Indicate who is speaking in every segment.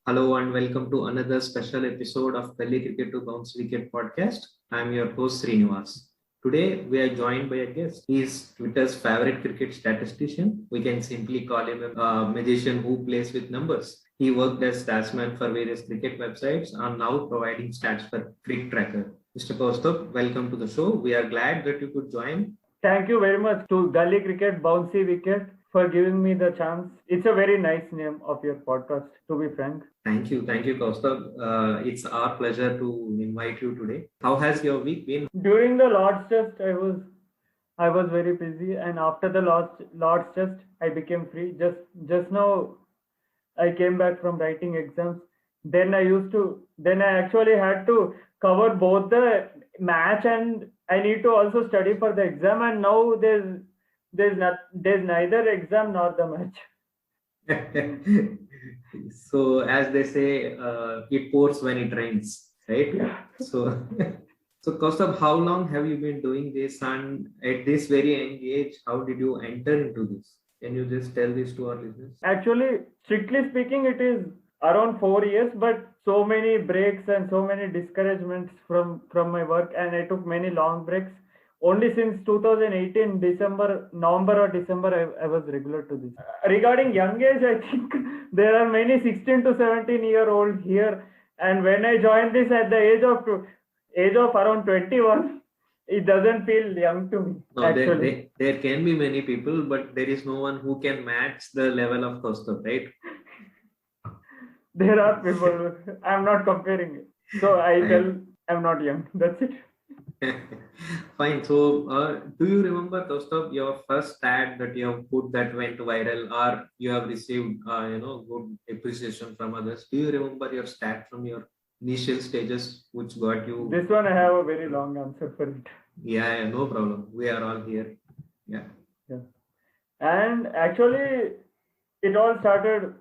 Speaker 1: Hello and welcome to another special episode of Gully Cricket to Bounce Wicket podcast. I'm your host Srinivas. Today we are joined by a guest. He's Twitter's favorite cricket statistician. We can simply call him a magician who plays with numbers. He worked as statsman for various cricket websites and now providing stats for Cricket Tracker. Mr. Kaustubh, welcome to the show. We are glad that you could join.
Speaker 2: Thank you very much to Gully Cricket Bouncy Wicket for giving me the chance. It's a very nice name of your podcast, to be frank.
Speaker 1: Thank you, Kaustubh. It's our pleasure to invite you today. How has your week been?
Speaker 2: During the Lord's Test, I was very busy, and after the Lord's Test, I became free. Just now, I came back from writing exams. Then I actually had to cover both the match and I need to also study for the exam. And now there's neither exam nor the
Speaker 1: match. So as they say, it pours when it rains, right?
Speaker 2: Yeah.
Speaker 1: So, so Kaustubh, how long have you been doing this, and at this very young age, how did you enter into this? Can you just tell this to our listeners?
Speaker 2: Actually, strictly speaking, it is around 4 years, but so many breaks and so many discouragements from my work, and I took many long breaks. Only since 2018 November or December, I was regular to this. Regarding young age, I think there are many 16 to 17-year-old here, and when I joined this at the age of around 21, it doesn't feel young to me.
Speaker 1: No,
Speaker 2: actually,
Speaker 1: there can be many people, but there is no one who can match the level of Kaustubh, right?
Speaker 2: There are people. I'm not comparing it, so I tell I'm not young. That's it.
Speaker 1: Fine. So, do you remember, Kaustubh, your first ad that you have put that went viral, or you have received, good appreciation from others? Do you remember your stat from your initial stages, which got you?
Speaker 2: This one I have a very long answer for it.
Speaker 1: Yeah, no problem. We are all here. Yeah.
Speaker 2: And actually, it all started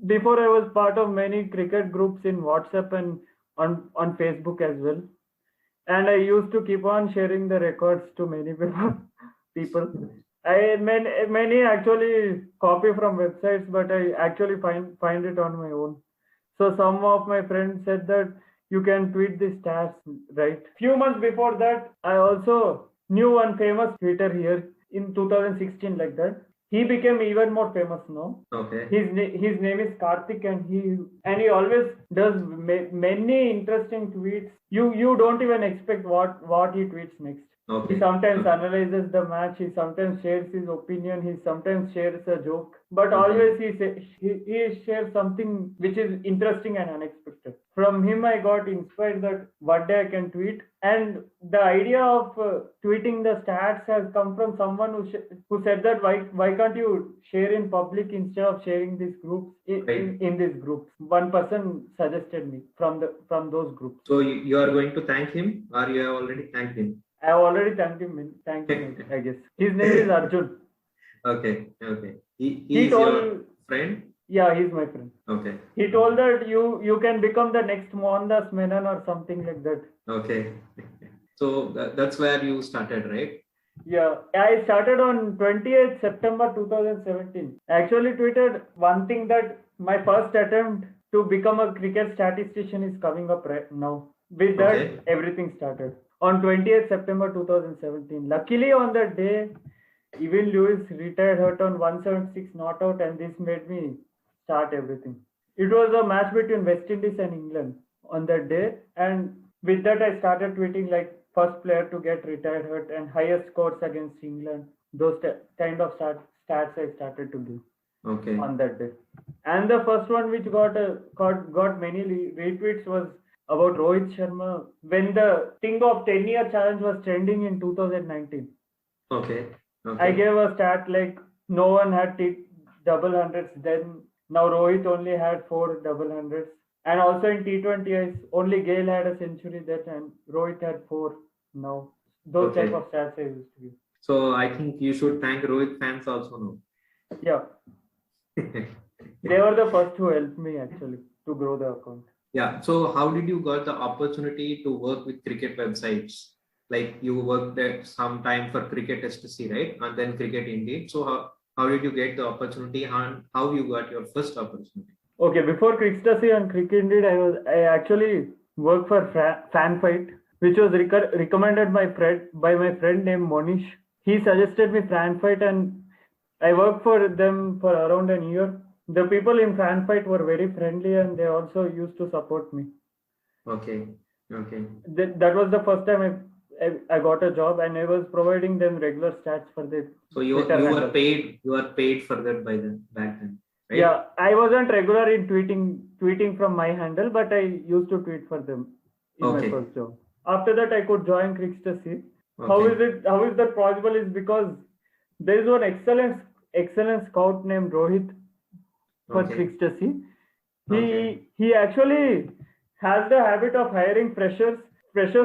Speaker 2: before I was part of many cricket groups in WhatsApp and on Facebook as well. And I used to keep on sharing the records to many people. I many actually copy from websites, but I actually find it on my own. So some of my friends said that you can tweet the stats, right? Few months before that, I also knew one famous tweeter here in 2016 like that. He became even more famous now.
Speaker 1: Okay.
Speaker 2: His name is Karthik, and he always does many interesting tweets. You don't even expect what he tweets next.
Speaker 1: Okay.
Speaker 2: He sometimes analyzes the match. He sometimes shares his opinion. He sometimes shares a joke. But always he shares something which is interesting and unexpected. From him, I got inspired that one day I can tweet. And the idea of tweeting the stats has come from someone who said that why can't you share in public instead of sharing these groups in these groups. One person suggested me from those groups.
Speaker 1: So you are going to thank him, or you have already thanked him?
Speaker 2: I have already thanked him. I guess his name is Arjun.
Speaker 1: Okay. He is your friend?
Speaker 2: Yeah, he's my friend.
Speaker 1: Okay.
Speaker 2: He told that you can become the next Mohandas Menon or something like that.
Speaker 1: Okay. So that's where you started, right?
Speaker 2: Yeah, I started on 28th September 2017. I actually tweeted one thing that my first attempt to become a cricket statistician is coming up right now. With that, everything started. On 20th September 2017. Luckily, on that day, Evan Lewis retired hurt on 176 not out, and this made me start everything. It was a match between West Indies and England on that day, and with that, I started tweeting like first player to get retired hurt and highest scores against England. Those kind of stats I started to do.
Speaker 1: Okay.
Speaker 2: On that day, and the first one which got many retweets was about Rohit Sharma when the thing of 10-year challenge was trending in 2019.
Speaker 1: Okay.
Speaker 2: I gave a stat like no one had double hundreds then. Now Rohit only had 4 double hundreds. And also in T20s, only Gale had a century then and Rohit had 4 now. Those type of stats I used to give.
Speaker 1: So I think you should thank Rohit fans also now.
Speaker 2: Yeah. They were the first who helped me actually to grow the account.
Speaker 1: Yeah. So how did you got the opportunity to work with cricket websites? Like you worked at some time for Cricket STC, right? And then Cricket Indeed. So how did you get the opportunity and how you got your first opportunity?
Speaker 2: Okay, before Cricktasy and Crickinded, I actually worked for FanFight, which was recommended by my friend named Monish. He suggested me FanFight, and I worked for them for around a year. The people in FanFight were very friendly, and they also used to support me.
Speaker 1: Okay.
Speaker 2: That was the first time I got a job, and I was providing them regular stats for the.
Speaker 1: So you were paid for that by then back then, right?
Speaker 2: Yeah, I wasn't regular in tweeting from my handle, but I used to tweet for them in my first job. After that, I could join Cricktasy. How is that possible? Is because there is one excellent scout named Rohit for Cricktasy. He actually has the habit of hiring freshers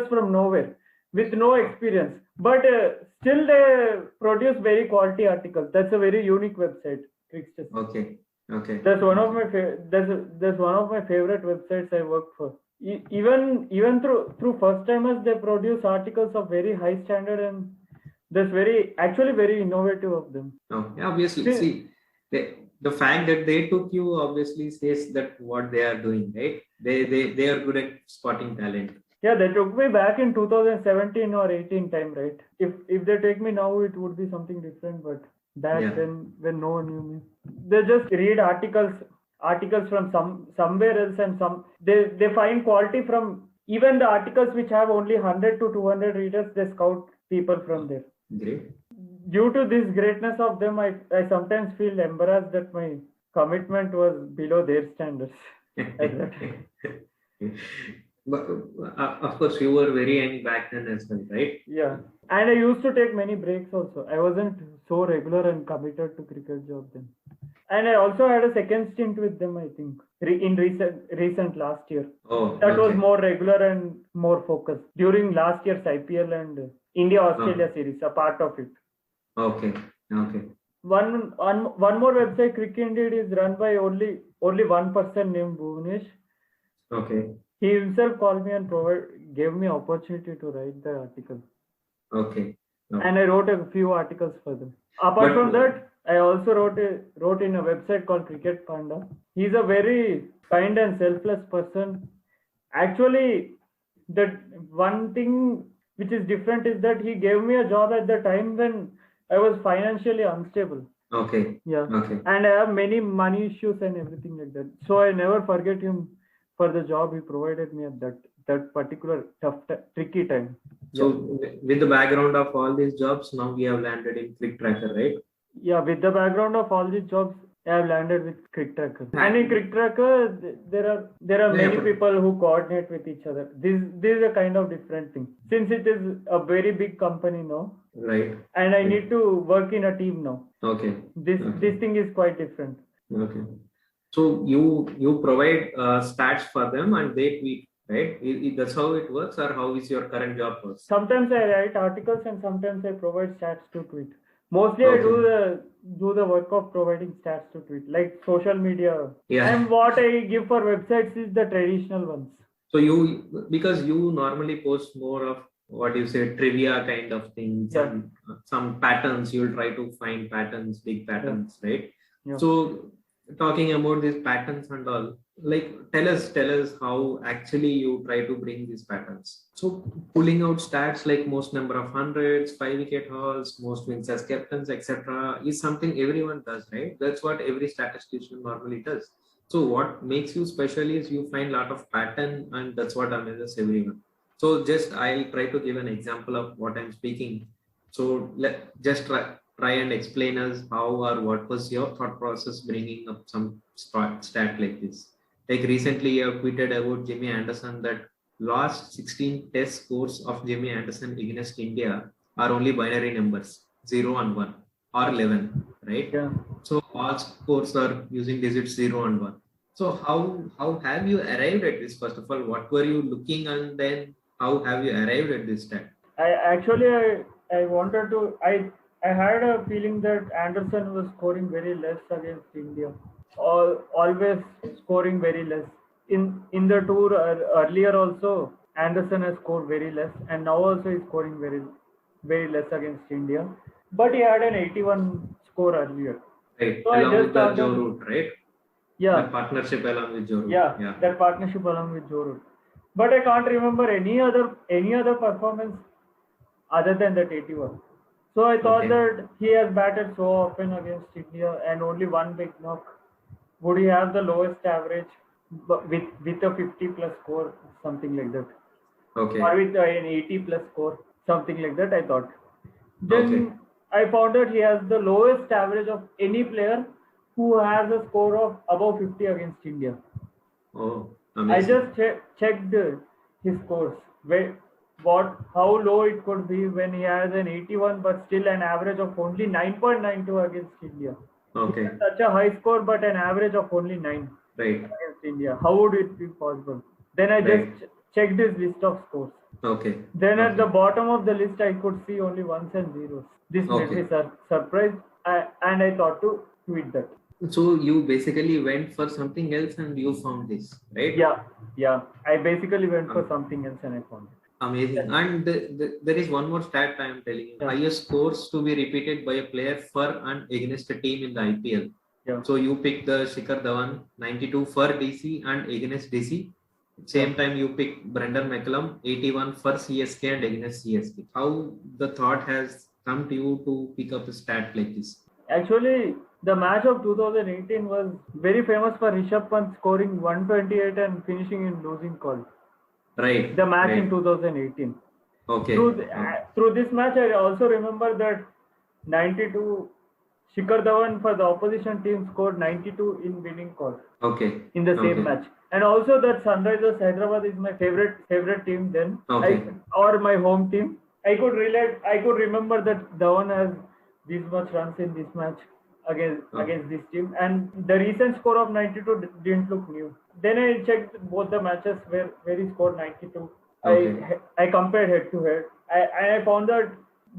Speaker 2: from nowhere with no experience, but still they produce very quality articles. That's a very unique website, Cricktasy.
Speaker 1: Okay.
Speaker 2: That's one of my favorite websites I work for. Even through first timers, they produce articles of very high standard, and that's very innovative of them.
Speaker 1: Obviously, see the fact that they took you obviously says that what they are doing, right? They are good at spotting talent.
Speaker 2: Yeah, they took me back in 2017 or 18 time, right? If they take me now, it would be something different, but back then when no one knew me, they just read articles from somewhere else, and they find quality from even the articles which have only 100 to 200 readers. They scout people from there.
Speaker 1: Great.
Speaker 2: Due to this greatness of them, I sometimes feel embarrassed that my commitment was below their standards at that time.
Speaker 1: But of course, you were very young back then as well, right?
Speaker 2: Yeah, and I used to take many breaks also. I wasn't so regular and committed to cricket job then. And I also had a second stint with them, I think, in recent last year. That was more regular and more focused during last year's IPL and India-Australia series, a part of it.
Speaker 1: Okay.
Speaker 2: One more website, Crickinded, is run by only one person named Bhuvanesh.
Speaker 1: Okay.
Speaker 2: He himself called me and gave me opportunity to write the article.
Speaker 1: Okay.
Speaker 2: And I wrote a few articles for them. Apart from that, I also wrote in a website called Cricket Panda. He's a very kind and selfless person. Actually, that one thing which is different is that he gave me a job at the time when I was financially unstable.
Speaker 1: Okay.
Speaker 2: Yeah.
Speaker 1: Okay.
Speaker 2: And I have many money issues and everything like that. So I never forget him for the job he provided me at that particular tricky time.
Speaker 1: So with the background of all these jobs, now we have landed in CrickTracker, right?
Speaker 2: Yeah, with the background of all these jobs, I have landed with CrickTracker. And in CrickTracker, there are many people who coordinate with each other. This is a kind of different thing. Since it is a very big company now,
Speaker 1: right?
Speaker 2: And I need to work in a team now.
Speaker 1: Okay.
Speaker 2: This thing is quite different.
Speaker 1: Okay. So you provide stats for them and they tweet, right? That's how it works, or how is your current job works?
Speaker 2: Sometimes I write articles and sometimes I provide stats to tweet. Mostly I do the work of providing stats to tweet, like social media.
Speaker 1: Yeah.
Speaker 2: And what I give for websites is the traditional ones.
Speaker 1: So because you normally post more of what you say, trivia kind of things, and some patterns, you'll try to find patterns, big patterns, right? Yeah. So talking about these patterns and all, like tell us how actually you try to bring these patterns. So pulling out stats like most number of hundreds, 5-wicket hauls, most wins as captains, etc., is something everyone does, right? That's what every statistician normally does. So what makes you special is you find a lot of pattern, and that's what amazes everyone. So I'll try to give an example of what I'm speaking. So just try and explain us how or what was your thought process bringing up some stat like this. Like recently you have tweeted about Jimmy Anderson that last 16 test scores of Jimmy Anderson against India are only binary numbers, 0 and 1 or 11, right?
Speaker 2: Yeah.
Speaker 1: So all scores are using digits 0 and 1. So how have you arrived at this? First of all, what were you looking, and then how have you arrived at this stat?
Speaker 2: I wanted to. I had a feeling that Anderson was scoring very less against India, always scoring very less. In the tour earlier also, Anderson has scored very less, and now also he's scoring very, very less against India. But he had an 81 score earlier.
Speaker 1: Right.
Speaker 2: So I
Speaker 1: Along
Speaker 2: just
Speaker 1: with the
Speaker 2: thought
Speaker 1: Joe
Speaker 2: that-
Speaker 1: Root, right?
Speaker 2: Yeah,
Speaker 1: The partnership along with Joe Root.
Speaker 2: yeah, that partnership along with Joe Root. But I can't remember any other performance other than that 81. So I thought
Speaker 1: Okay.
Speaker 2: that he has batted so often against India and only one big knock. Would he have the lowest average with a 50 plus score, something like that,
Speaker 1: Okay.
Speaker 2: or with an 80 plus score, something like that? I thought. Then
Speaker 1: Okay.
Speaker 2: I found that he has the lowest average of any player who has a score of above 50 against India.
Speaker 1: Oh,
Speaker 2: I
Speaker 1: amazing.
Speaker 2: just checked his scores. How low it could be when he has an 81, but still an average of only 9.92 against India.
Speaker 1: Okay.
Speaker 2: He has such a high score, but an average of only 9
Speaker 1: Right.
Speaker 2: against India. How would it be possible? Then I
Speaker 1: Right.
Speaker 2: just checked his list of scores.
Speaker 1: Okay.
Speaker 2: Then at
Speaker 1: Okay.
Speaker 2: the bottom of the list, I could see only ones and zeros. This made
Speaker 1: Okay.
Speaker 2: me surprised, and I thought to tweet that.
Speaker 1: So you basically went for something else and you found this, right?
Speaker 2: Yeah. I basically went for something else and I found it.
Speaker 1: Amazing. And there is one more stat I am telling you.
Speaker 2: Yeah.
Speaker 1: Highest scores to be repeated by a player for and against a team in the IPL.
Speaker 2: Yeah.
Speaker 1: So you picked the Shikhar Dhawan 92 for DC and against DC. Same time you picked Brendan McCullum 81 for CSK and against CSK. How the thought has come to you to pick up a stat like this?
Speaker 2: Actually, the match of 2018 was very famous for Rishabh Pant scoring 128 and finishing in losing call.
Speaker 1: Right.
Speaker 2: The match
Speaker 1: right.
Speaker 2: in 2018.
Speaker 1: Okay.
Speaker 2: Through this match, I also remember that 92 Shikhar Dhawan for the opposition team scored 92 in winning call.
Speaker 1: Okay.
Speaker 2: In the same match. And also that Sunrisers Hyderabad is my favorite team then.
Speaker 1: Okay.
Speaker 2: Or my home team. I could remember that Dhawan has this much runs in this match against this team, and the recent score of 92 didn't look new. Then I checked both the matches where he scored 92.
Speaker 1: Okay.
Speaker 2: I compared head to head. I found that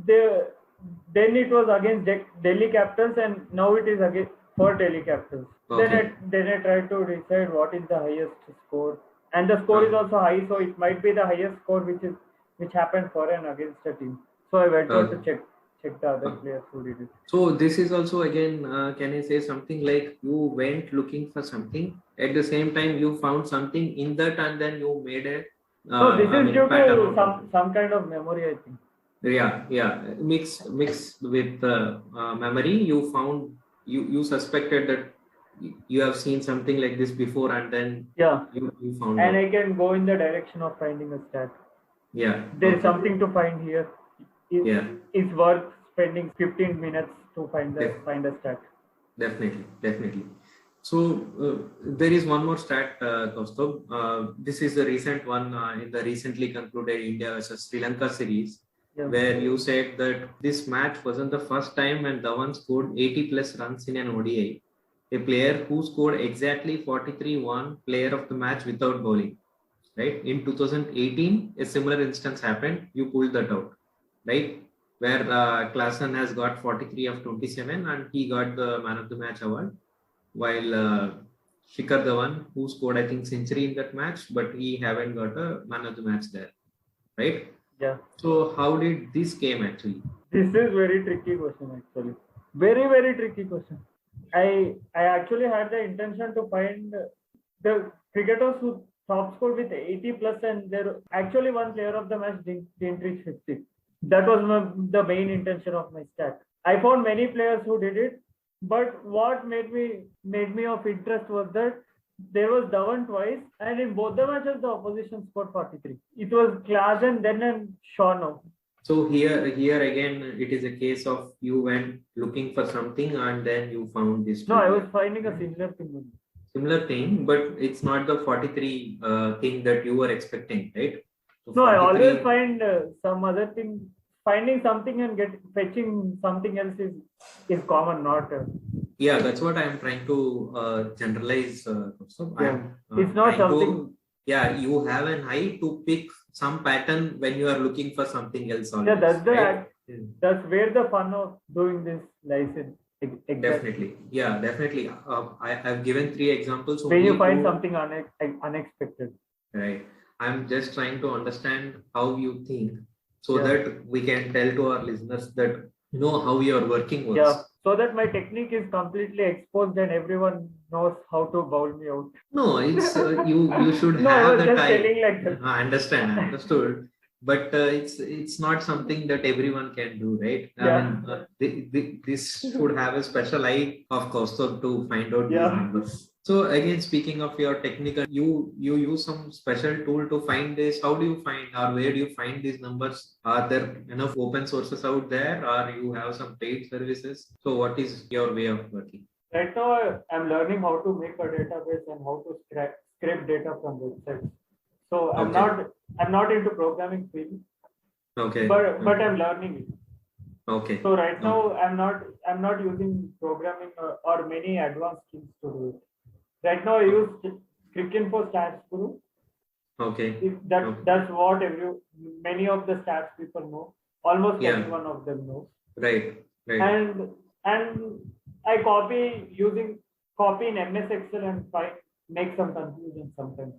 Speaker 2: then it was against Delhi Capitals and now it is against for Delhi Capitals.
Speaker 1: Okay.
Speaker 2: Then I tried to decide what is the highest score, and the score is also high, so it might be the highest score which happened for and against a team. So I went on to check the other players who did it.
Speaker 1: So this is also again, can I say something like you went looking for something, at the same time you found something in that and then you made a
Speaker 2: no, this is due to some kind of memory, I think.
Speaker 1: Yeah. Mixed with memory, you found you suspected that you have seen something like this before and then you found
Speaker 2: and
Speaker 1: out.
Speaker 2: I can go in the direction of finding a stat.
Speaker 1: Yeah.
Speaker 2: There is something to find here. It's worth spending 15 minutes to find a stat.
Speaker 1: Definitely. So there is one more stat, Kaustubh. This is the recent one in the recently concluded India versus Sri Lanka series, where you said that this match wasn't the first time when Dhawan scored 80 plus runs in an ODI. A player who scored exactly 43 won player of the match without bowling. Right? In 2018, a similar instance happened. You pulled that out, right? Where Klaasen has got 43 of 27 and he got the man of the match award, while Shikhar Dhawan, who scored I think century in that match, but he haven't got a man of the match there, right?
Speaker 2: Yeah.
Speaker 1: So how did this game actually?
Speaker 2: This is very tricky question actually. Very tricky question. I actually had the intention to find the cricketers who top scored with 80 plus, and there actually one player of the match didn't reach 50. That was the main intention of my stat. I found many players who did it, but what made me of interest was that there was Dhawan twice, and in both the matches the opposition scored 43. It was Klaasen then and Shaw now.
Speaker 1: So here again, it is a case of you went looking for something and then you found this.
Speaker 2: No, I was finding a similar thing.
Speaker 1: Similar thing, but it's not the 43 thing that you were expecting, right? So
Speaker 2: no, I always find some other thing. Finding something and fetching something else is common, not.
Speaker 1: Yeah, that's what I'm trying to generalize. So
Speaker 2: it's not something.
Speaker 1: You have an eye to pick some pattern when you are looking for something else. Always,
Speaker 2: yeah, that's where the fun of doing this lies in.
Speaker 1: Exactly. Definitely. I've given 3 examples.
Speaker 2: When you find something unexpected.
Speaker 1: Right. I'm just trying to understand how you think so that we can tell to our listeners that how your working works.
Speaker 2: Yeah. so that my technique is completely exposed and everyone knows how to bowl me out.
Speaker 1: No, it's you should
Speaker 2: No, I
Speaker 1: have
Speaker 2: was
Speaker 1: the
Speaker 2: just
Speaker 1: time.
Speaker 2: telling like that.
Speaker 1: I understand, I understood. But it's not something that everyone can do, right? I
Speaker 2: Yeah.
Speaker 1: mean, this should have a special eye of Kaustubh to find out these
Speaker 2: Yeah.
Speaker 1: numbers. So again, speaking of your technical, you use some special tool to find this. How do you find, or where do you find these numbers? Are there enough open sources out there, or you have some paid services? So what is your way of working?
Speaker 2: Right now, I'm learning how to make a database and how to scrape data from websites. So
Speaker 1: Okay.
Speaker 2: I'm not into programming field,
Speaker 1: Okay.
Speaker 2: but
Speaker 1: Okay.
Speaker 2: I'm learning it.
Speaker 1: Okay.
Speaker 2: So right
Speaker 1: Okay.
Speaker 2: now, I'm not using programming or many advanced skills to do it. Right now, I use Cricinfo Stats Guru.
Speaker 1: Okay. Okay.
Speaker 2: That's what many of the stats people know. Almost
Speaker 1: Yeah.
Speaker 2: every one of them knows.
Speaker 1: Right. Right.
Speaker 2: And I copy in MS Excel and make some confusion sometimes.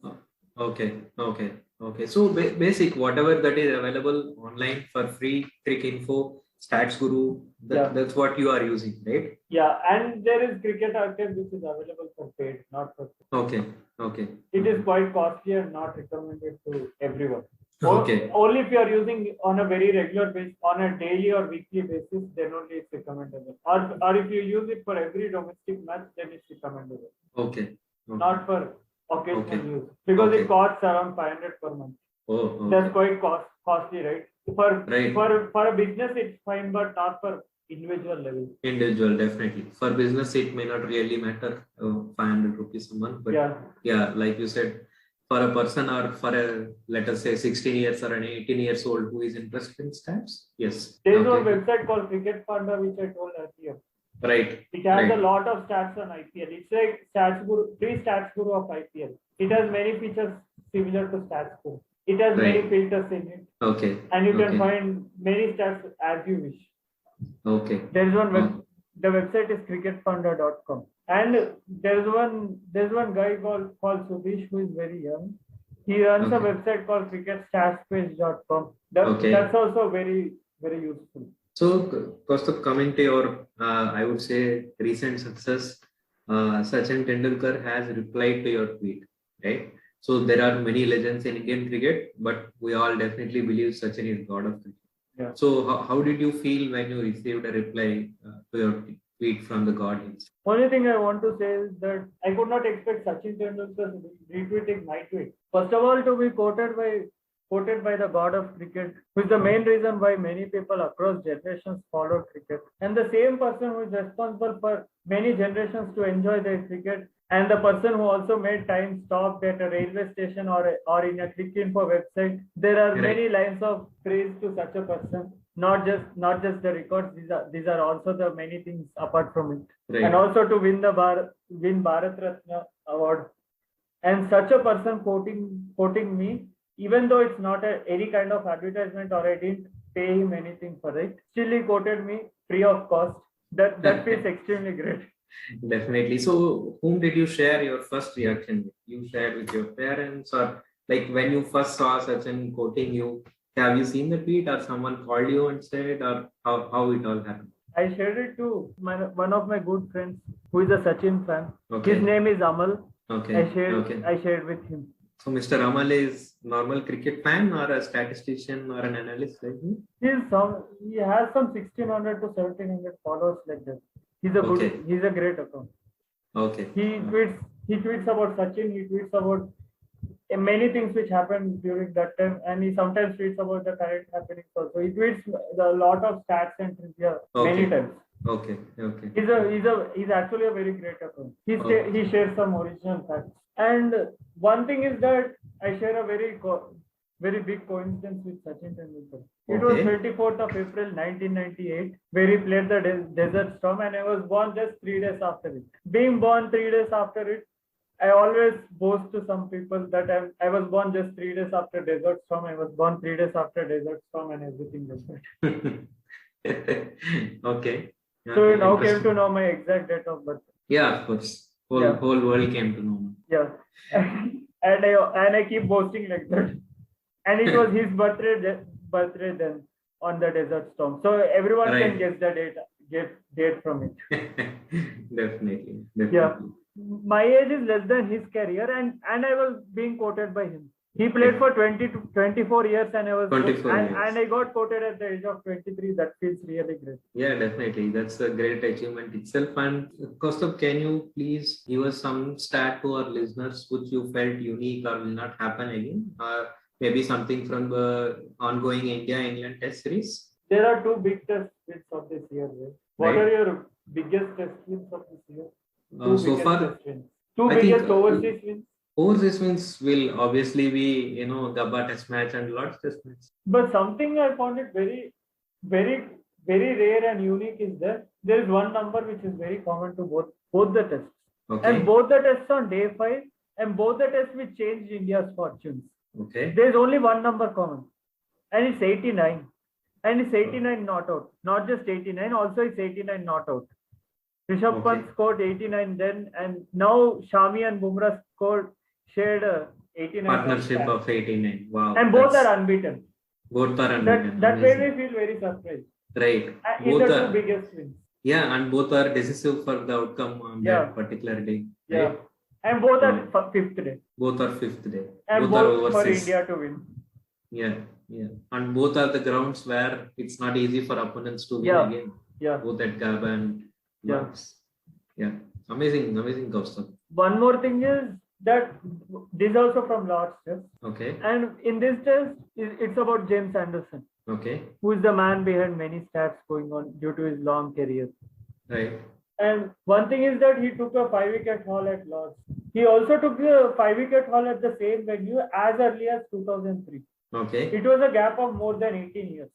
Speaker 1: Okay. Okay. Okay. So basic, whatever that is available online for free, Cricinfo, Stats Guru, that's what you are using, right?
Speaker 2: Yeah, and there is Cricket Archive which is available for paid, not for free.
Speaker 1: Okay. Okay.
Speaker 2: It is quite costly and not recommended to everyone.
Speaker 1: Okay.
Speaker 2: Only if you are using on a very regular basis, on a daily or weekly basis, then only it's recommendable. Or if you use it for every domestic match, then it's recommendable.
Speaker 1: Okay.
Speaker 2: Not for occasional use, because it costs around 500 per month.
Speaker 1: Oh, okay.
Speaker 2: That's quite costly, right? For a business, it's fine, but not for individual level.
Speaker 1: Individual, definitely. For business, it may not really matter 500 rupees a month, but yeah, like you said, for a person or for a, let us say, 16 years or an 18 years old who is interested in stats, yes.
Speaker 2: There is one website called Cricket Panda, which I told earlier.
Speaker 1: Right.
Speaker 2: It has a lot of stats on IPL. It's like free stats guru of IPL. It has many features similar to stats guru. It has many filters in it. Okay. And you can find many stats as you wish.
Speaker 1: Okay.
Speaker 2: There is one the website is cricketpanda.com. And there's one guy called Subish who is very young. He runs a website called cricketstatspage.com. That's also very, very useful. So,
Speaker 1: Kaustubh, coming to your, I would say, recent success, Sachin Tendulkar has replied to your tweet, right? So there are many legends in Indian cricket, but we all definitely believe Sachin is god of cricket. Yeah. So how did you feel when you received a reply to your tweet from the god himself?
Speaker 2: Only thing I want to say is that I could not expect Sachin Tendulkar retweeting my tweet. First of all, to be quoted by the god of cricket, who is the main reason why many people across generations follow cricket. And the same person who is responsible for many generations to enjoy their cricket, and the person who also made time stop at a railway station or in a Cricinfo website. There are many lines of praise to such a person. Not just the records. These are also the many things apart from it. And also to win Bharat Ratna award. And such a person quoting me, even though it's not any kind of advertisement or I didn't pay him anything for it, still he quoted me free of cost. That feels extremely great.
Speaker 1: Definitely. So whom did you share your first reaction with? You shared with your parents, or like when you first saw Sachin quoting you, have you seen the tweet or someone called you and said, or how it all happened?
Speaker 2: I shared it to one of my good friends who is a Sachin fan. His name is Amal. I shared with him.
Speaker 1: So Mr. Amal is normal cricket fan or a statistician or an analyst like me?
Speaker 2: He has some 1600 to 1700 followers like that. He's a great account.
Speaker 1: Okay.
Speaker 2: He tweets about Sachin, he tweets about many things which happened during that time, and he sometimes tweets about the current happenings also. He tweets a lot of stats and trivia many times.
Speaker 1: Okay.
Speaker 2: He's actually a very great account. He shares some original facts. And one thing is that I share a very big coincidence with Sachin Tendulkar. It was 24th of April 1998 where he played the Desert Storm, and I was born just 3 days after it. Being born 3 days after it, I always boast to some people that I was born just 3 days after Desert Storm. I was born 3 days after Desert Storm and everything like
Speaker 1: that. Okay.
Speaker 2: So you now came to know my exact date of birth.
Speaker 1: Yeah, of course. Whole world came to know.
Speaker 2: Yeah. and I keep boasting like that. And it was his birthday then on the Desert Storm. So everyone can guess get from it.
Speaker 1: Definitely.
Speaker 2: Yeah. My age is less than his career, and I was being quoted by him. He played for 20 to 24 years, and I was
Speaker 1: 24 years.
Speaker 2: and I got quoted at the age of 23. That feels really great.
Speaker 1: Yeah, definitely. That's a great achievement itself. And Kaustubh, can you please give us some stat to our listeners which you felt unique or will not happen again? Or maybe something from the ongoing India-England Test series?
Speaker 2: There are two big test wins of this year. Right? What
Speaker 1: Right.
Speaker 2: are your biggest test wins of this year?
Speaker 1: So far,
Speaker 2: test wins. Two
Speaker 1: I
Speaker 2: biggest
Speaker 1: think,
Speaker 2: overseas wins.
Speaker 1: overseas wins will obviously be, Gabba Test match and Lord's Test match.
Speaker 2: But something I found it very, very, very rare and unique is that there is one number which is very common to both the tests.
Speaker 1: Okay.
Speaker 2: And both the tests on day 5 and both the tests which changed India's fortunes.
Speaker 1: Okay.
Speaker 2: There is only one number common, and it's 89. And it's 89 not out. Not just 89, also it's 89 not out. Rishabh Pant scored 89 then, and now Shami and Bumrah shared 89.
Speaker 1: Partnership of 89. Wow.
Speaker 2: And both are unbeaten.
Speaker 1: Both are unbeaten.
Speaker 2: That made me feel very surprised.
Speaker 1: Right.
Speaker 2: In the two biggest wins.
Speaker 1: Yeah, and both are decisive for the outcome on that particular day.
Speaker 2: Yeah.
Speaker 1: Right?
Speaker 2: And both are fifth day.
Speaker 1: Both are fifth day.
Speaker 2: And both for India to win.
Speaker 1: Yeah. And both are the grounds where it's not easy for opponents to win again.
Speaker 2: Yeah.
Speaker 1: Both at Gabba and Lord's. Yeah. Amazing, Kaustubh.
Speaker 2: One more thing is that this is also from Lord's test.
Speaker 1: Okay.
Speaker 2: And in this test, it's about James Anderson.
Speaker 1: Okay.
Speaker 2: Who is the man behind many stats going on due to his long career.
Speaker 1: Right.
Speaker 2: And one thing is that he took a 5-wicket haul at Lord's. He also took a 5-wicket haul at the same venue as early as 2003.
Speaker 1: Okay.
Speaker 2: It was a gap of more than 18 years.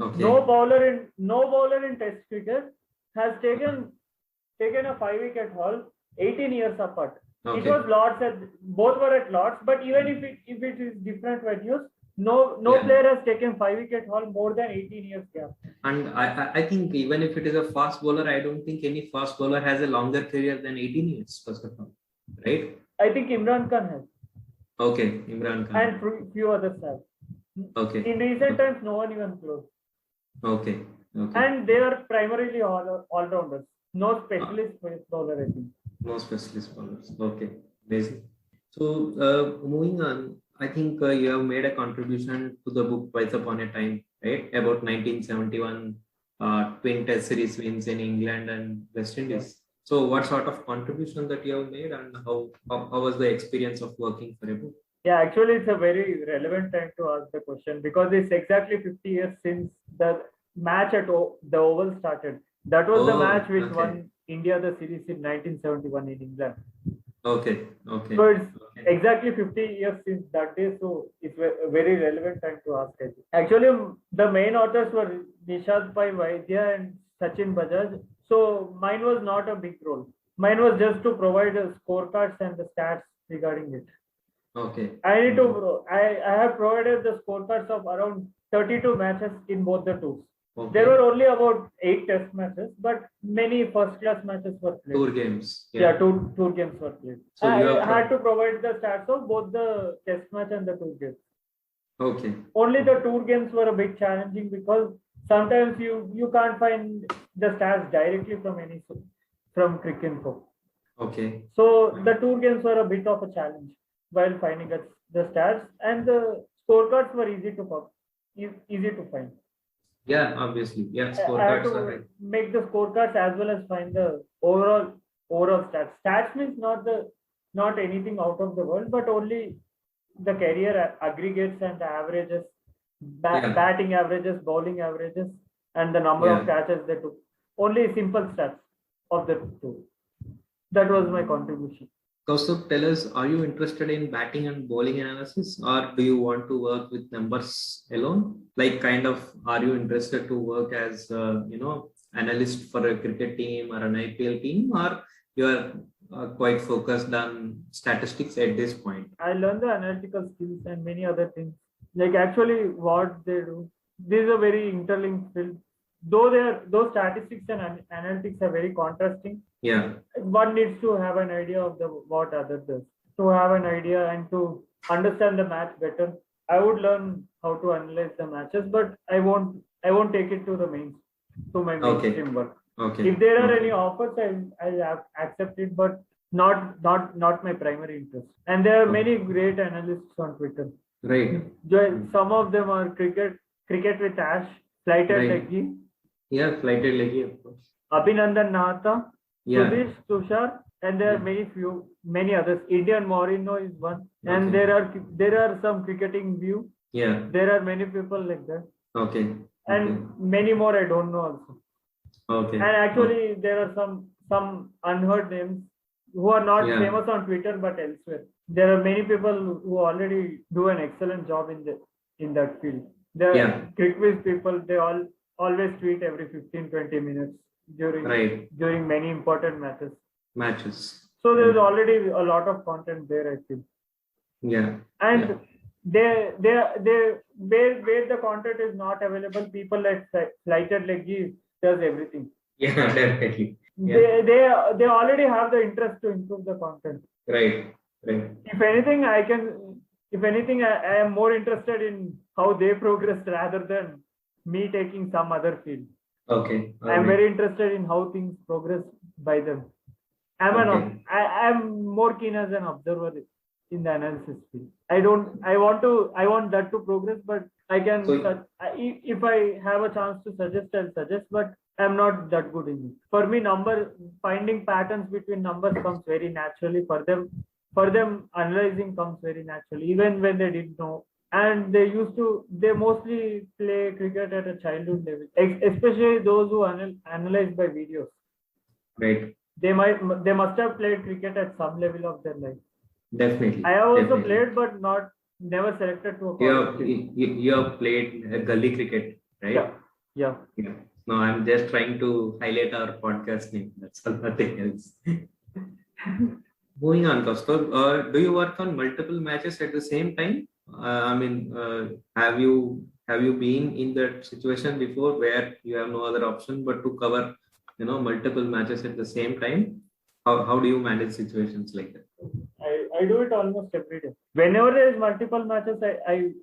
Speaker 1: Okay.
Speaker 2: No bowler in Test cricket has taken a 5-wicket haul 18 years apart.
Speaker 1: Okay.
Speaker 2: It was Lord's both were at Lord's, but even if it is different venues, no player has taken 5-wicket haul more than 18 years gap.
Speaker 1: And I think even if it is a fast bowler, I don't think any fast bowler has a longer career than 18 years, first of all. Right?
Speaker 2: I think Imran Khan has.
Speaker 1: Okay, Imran Khan.
Speaker 2: And few others have.
Speaker 1: Okay.
Speaker 2: In recent times, no one even close.
Speaker 1: Okay.
Speaker 2: And they are primarily all-rounders. No specialist bowler, I think.
Speaker 1: No specialist bowlers. Okay. Amazing. So moving on, I think you have made a contribution to the book Once Upon a Time, right? About 1971 twin test series wins in England and West Indies. Yes. So what sort of contribution that you have made, and how was the experience of working for a book?
Speaker 2: Yeah, actually, it's a very relevant time to ask the question because it's exactly 50 years since the match at the Oval started. That was the match which won India the series in 1971 in England.
Speaker 1: Okay.
Speaker 2: So it's exactly 50 years since that day. So it's a very relevant time to ask. Actually, the main authors were Nishad Pai Vaidya and Sachin Bajaj. So mine was not a big role. Mine was just to provide scorecards and the stats regarding it.
Speaker 1: Okay.
Speaker 2: I have provided the scorecards of around 32 matches in both the tours. Okay. There were only about 8 test matches, but many first-class matches were played.
Speaker 1: Tour games.
Speaker 2: Tour games were played. So I had to provide the stats of both the test match and the tour games.
Speaker 1: Okay.
Speaker 2: Only the tour games were a bit challenging because sometimes you can't find the stats directly from Cricinfo.
Speaker 1: Okay.
Speaker 2: So the tour games were a bit of a challenge while finding the stats, and the scorecards were easy to find.
Speaker 1: Yeah, obviously. Yeah, scorecards
Speaker 2: I had to make the scorecards as well as find the overall stats. Stats means not anything out of the world, but only the career aggregates and the averages, batting averages, bowling averages, and the number of catches they took. Only simple stats of the two. That was my contribution.
Speaker 1: Kaustubh, tell us, are you interested in batting and bowling analysis, or do you want to work with numbers alone? Like, are you interested to work as, analyst for a cricket team or an IPL team, or you are quite focused on statistics at this point?
Speaker 2: I learned the analytical skills and many other things. Like actually what they do. This is a very interlinked field. Though those statistics and analytics are very contrasting.
Speaker 1: Yeah.
Speaker 2: One needs to have an idea of what other does. To have an idea and to understand the match better. I would learn how to analyze the matches, but I won't take it to the main. to my
Speaker 1: Okay.
Speaker 2: mainstream work.
Speaker 1: Okay.
Speaker 2: If there are
Speaker 1: Okay.
Speaker 2: any offers, I'll accept it, but not my primary interest. And there are many great analysts on Twitter.
Speaker 1: Right.
Speaker 2: Some of them are cricket with Ash, Flighted
Speaker 1: Right.
Speaker 2: Leggy,
Speaker 1: Yeah, Flighted Leggy, of course.
Speaker 2: Abhinandan Nahata,
Speaker 1: Yeah.
Speaker 2: Sudesh Tushar, and there are many others. Indian Morino is one, and
Speaker 1: Okay.
Speaker 2: there are some cricketing view.
Speaker 1: Yeah.
Speaker 2: There are many people like that,
Speaker 1: Okay.
Speaker 2: and many more I don't know also.
Speaker 1: Okay.
Speaker 2: And actually, there are some unheard names who are not
Speaker 1: Yeah.
Speaker 2: famous on Twitter but elsewhere. There are many people who already do an excellent job in that field. The
Speaker 1: Yeah.
Speaker 2: CricViz people, they always tweet every 15-20 minutes during many important
Speaker 1: Matches.
Speaker 2: So there's already a lot of content there, I feel.
Speaker 1: Yeah.
Speaker 2: And they where the content is not available, people like Flighted Leggy does everything.
Speaker 1: Yeah, definitely. Yeah.
Speaker 2: They already have the interest to improve the content.
Speaker 1: Right. Right.
Speaker 2: If anything, I am more interested in how they progress rather than me taking some other field.
Speaker 1: Okay.
Speaker 2: I'm very interested in how things progress by them. I'm more keen as an observer in the analysis field. I want that to progress, but I can, if I have a chance to suggest, I'll suggest, but I'm not that good in it. For me, finding patterns between numbers comes very naturally. For them, analyzing comes very naturally, even when they didn't know. And they mostly play cricket at a childhood level, especially those who analyze by videos.
Speaker 1: Right.
Speaker 2: They must have played cricket at some level of their life.
Speaker 1: Definitely.
Speaker 2: I have also played, but never selected to a
Speaker 1: you have played gully cricket, right?
Speaker 2: Yeah.
Speaker 1: No, I'm just trying to highlight our podcast name. That's all, nothing else. Moving on, Kaustubh, do you work on multiple matches at the same time? Have you been in that situation before where you have no other option but to cover, multiple matches at the same time? How do you manage situations like that?
Speaker 2: I do it almost every day. Whenever there is multiple matches, I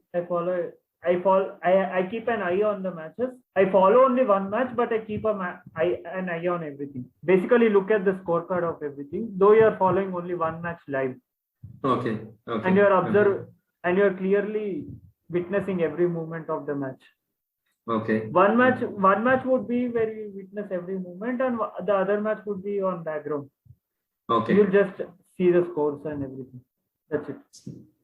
Speaker 2: keep an eye on the matches. I follow only one match, but I keep an eye on everything. Basically, look at the scorecard of everything, though you are following only one match live.
Speaker 1: Okay.
Speaker 2: And you are and you are clearly witnessing every movement of the match.
Speaker 1: Okay.
Speaker 2: One match would be where you witness every movement, and the other match would be on background.
Speaker 1: Okay.
Speaker 2: You'll just see the scores and everything. That's it.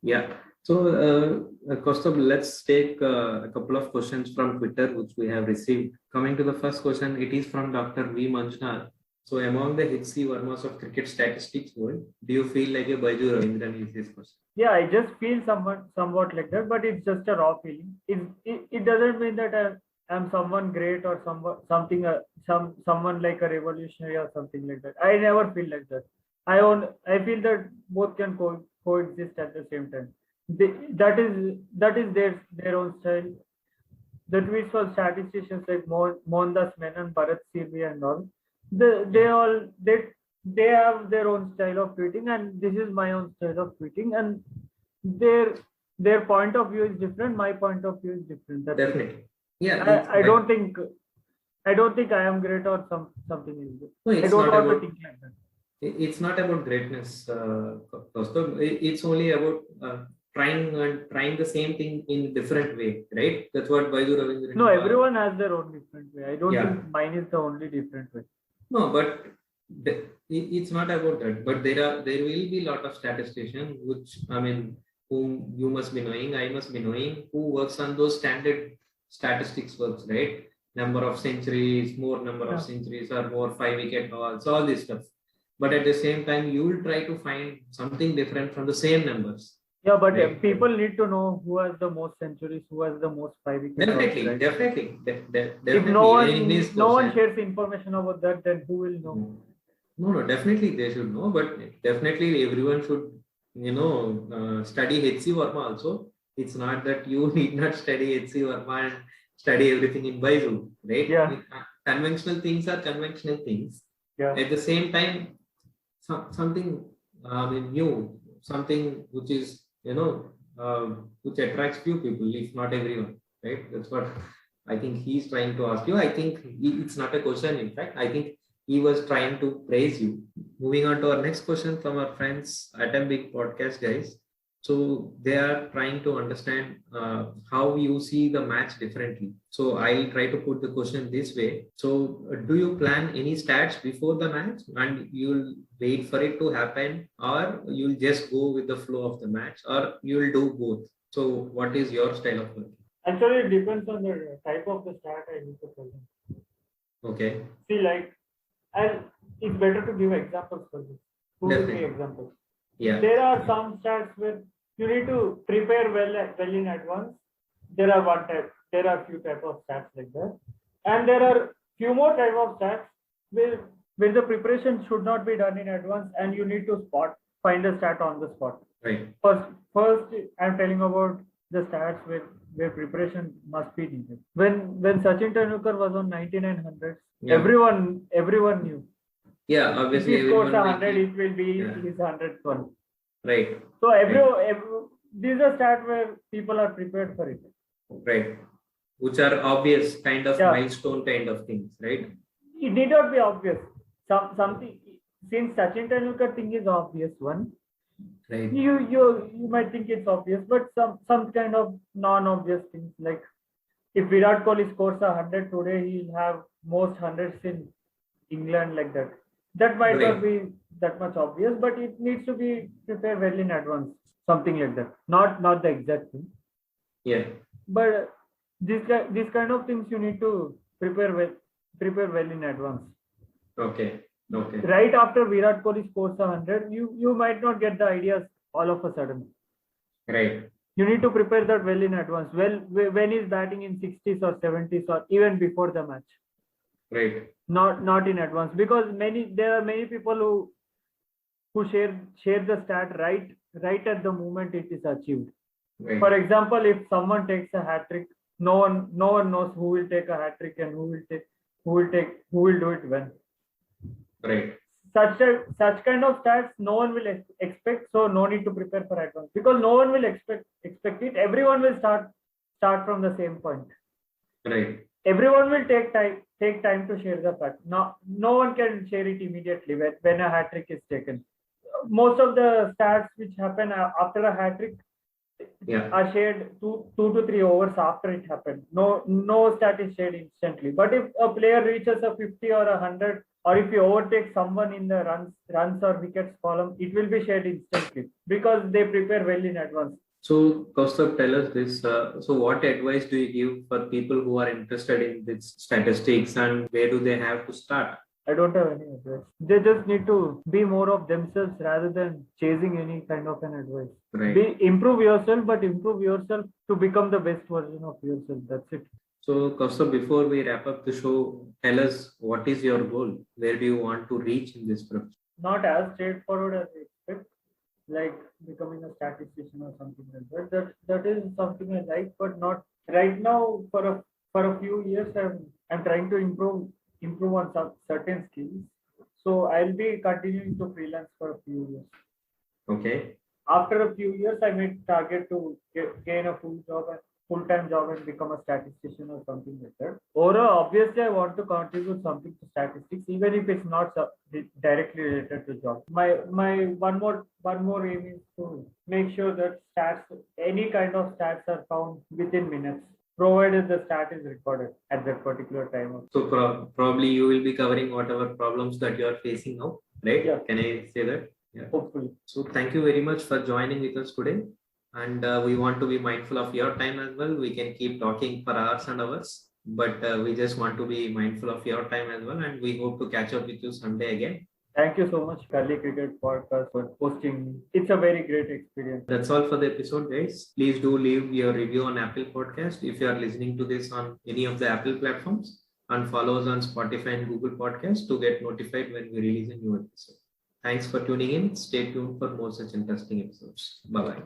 Speaker 1: Yeah. So, Kaustubh, let's take a couple of questions from Twitter, which we have received. Coming to the first question, it is from Dr. V. Manjunath. So, among the Hixie Vermas of cricket statistics world, do you feel like a Baiju Ravindran is this question? Yeah,
Speaker 2: I just feel somewhat like that, but it's just a raw feeling. It doesn't mean that I'm someone great or someone like a revolutionary or something like that. I never feel like that. I feel that both can coexist at the same time. That is their own style. The tweets for statisticians like Mohandas Menon, Bharat Sethi and all, they have their own style of tweeting, and this is my own style of tweeting, and their point of view is different. My point of view is different.
Speaker 1: Definitely. Yeah.
Speaker 2: I don't think I am great or something else.
Speaker 1: No,
Speaker 2: I don't want to think like that.
Speaker 1: It's not about greatness, Kaustubh. It's only about trying the same thing in different way, right? That's what Baiju Ravindran.
Speaker 2: No, everyone has their own different way. I don't think mine is the only different way.
Speaker 1: No, but it's not about that. But there will be a lot of statisticians, whom you must be knowing, I must be knowing, who works on those standard statistics works, right? Number of centuries, more number of centuries, or more 5-wicket hauls, all this stuff. But at the same time, you will try to find something different from the same numbers. Yeah, but people need to know who has the most centuries, who has the most 5-wicket. Definitely. If no one shares information about that, then who will know? No, definitely they should know, but definitely everyone should, study H.C. Verma also. It's not that you need not study H.C. Verma and study everything in Baiju, right? Yeah. Conventional things are conventional things. Yeah. At the same time, something new, something which is which attracts few people, if not everyone, right? That's what I think he's trying to ask you. I think it's not a question. In fact, I think he was trying to praise you. Moving on to our next question from our friends Atom Big Podcast guys. So they are trying to understand how you see the match differently. So I'll try to put the question this way. So do you plan any stats before the match and you'll wait for it to happen, or you'll just go with the flow of the match, or you'll do both? So what is your style of work?
Speaker 2: Actually, it depends on the type of the stat I need to present.
Speaker 1: Okay.
Speaker 2: See, like, and it's better to give examples for this. 2 to 3 examples.
Speaker 1: Yeah.
Speaker 2: There are some stats where you need to prepare well in advance. There are few type of stats like that, and there are few more type of stats where the preparation should not be done in advance, and you need to find a stat on the spot.
Speaker 1: Right.
Speaker 2: First, I'm telling about the stats where preparation must be needed. When Sachin Tendulkar was on 9900s, everyone knew.
Speaker 1: Yeah, obviously.
Speaker 2: If he scores 100, it will be his 100th one.
Speaker 1: Right.
Speaker 2: So these are stats where people are prepared for it.
Speaker 1: Right. Which are obvious kind of milestone kind of things, right?
Speaker 2: It need not be obvious. Something, since Sachin Tendulkar thing is obvious one.
Speaker 1: Right.
Speaker 2: You might think it's obvious, but some kind of non-obvious things, like if Virat Kohli scores 100 today, he'll have most hundreds in England, like that. That might not be that much obvious, but it needs to be prepared well in advance, something like that. Not the exact thing.
Speaker 1: Yeah.
Speaker 2: But this kind of things you need to prepare well in advance.
Speaker 1: Okay.
Speaker 2: Right after Virat Kohli scores 100, you might not get the ideas all of a sudden.
Speaker 1: Right.
Speaker 2: You need to prepare that well in advance. Well, when he's batting in 60s or 70s or even before the match.
Speaker 1: Right.
Speaker 2: Not in advance, because there are many people who share the stat right at the moment it is achieved.
Speaker 1: Right.
Speaker 2: For example, if someone takes a hat trick, no one knows who will take a hat trick and who will do it when.
Speaker 1: Right.
Speaker 2: Such kind of stats no one will expect, so no need to prepare for advance, because no one will expect it. Everyone will start from the same point.
Speaker 1: Right.
Speaker 2: Everyone will take time to share the fact. No one can share it immediately when a hat trick is taken. Most of the stats which happen after a hat trick are shared 2 to 3 overs after it happened. No stat is shared instantly. But if a player reaches a 50 or 100, or if you overtake someone in the runs or wickets column, it will be shared instantly, because they prepare well in advance.
Speaker 1: So, Kaustubh, tell us this. So, what advice do you give for people who are interested in this statistics, and where do they have to start?
Speaker 2: I don't have any advice. They just need to be more of themselves rather than chasing any kind of an advice.
Speaker 1: Right.
Speaker 2: Improve yourself, but improve yourself to become the best version of yourself. That's it.
Speaker 1: So, Kaustubh, before we wrap up the show, tell us, what is your goal? Where do you want to reach in this profession?
Speaker 2: Not as straightforward as I expect, like becoming a statistician or something like that. That is something I like, but not right now. For a few years, I'm trying to improve on some certain skills. So I'll be continuing to freelance for a few years.
Speaker 1: Okay.
Speaker 2: After a few years, I may target to gain a full-time job and become a statistician or something like that. Or obviously, I want to contribute something to statistics, even if it's not directly related to job. My one more aim is to make sure that any kind of stats are found within minutes, provided the stat is recorded at that particular time.
Speaker 1: So probably you will be covering whatever problems that you are facing now, right?
Speaker 2: Yeah.
Speaker 1: Can I say that? Yeah.
Speaker 2: Hopefully.
Speaker 1: So thank you very much for joining with us today. And we want to be mindful of your time as well. We can keep talking for hours and hours, but we just want to be mindful of your time as well. And we hope to catch up with you someday again.
Speaker 2: Thank you so much, Gully Cricket Podcast, for hosting me. It's a very great experience.
Speaker 1: That's all for the episode, guys. Please do leave your review on Apple Podcast if you are listening to this on any of the Apple platforms, and follow us on Spotify and Google Podcasts to get notified when we release a new episode. Thanks for tuning in. Stay tuned for more such interesting episodes. Bye-bye.